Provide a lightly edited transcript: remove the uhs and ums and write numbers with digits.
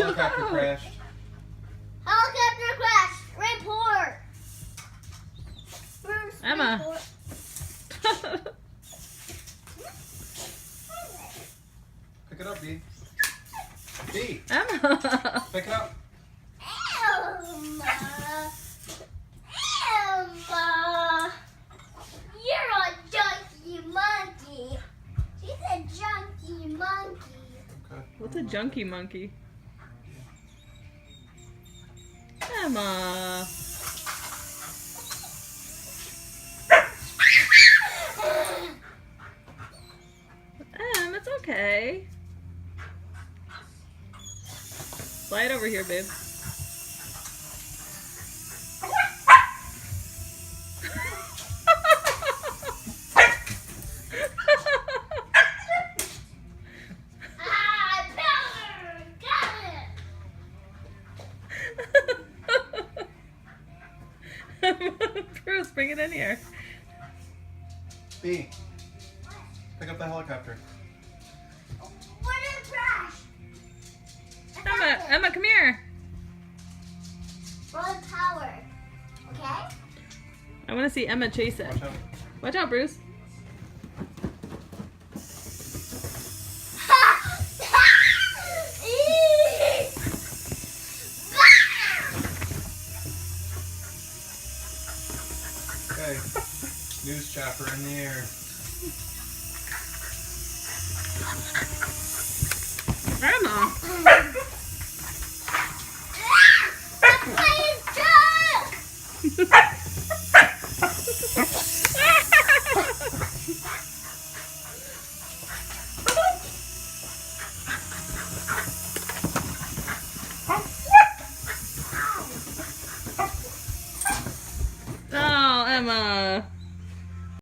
Helicopter crashed. Helicopter crash. Report. Bruce, Emma. report. Pick it up, B. B, Emma. pick it up. Emma. Emma. You're a junkie monkey. She's a junkie monkey. Okay. What's a junkie monkey? Emma. It's okay. Slide over here, babe. Bruce, bring it in here. B, pick up the helicopter. What a crash! Emma, come here. Roll power. Okay? I want to see Emma chase it. Watch out. Watch out, Bruce. Okay. News chopper in the air. Emma. Oh, Emma.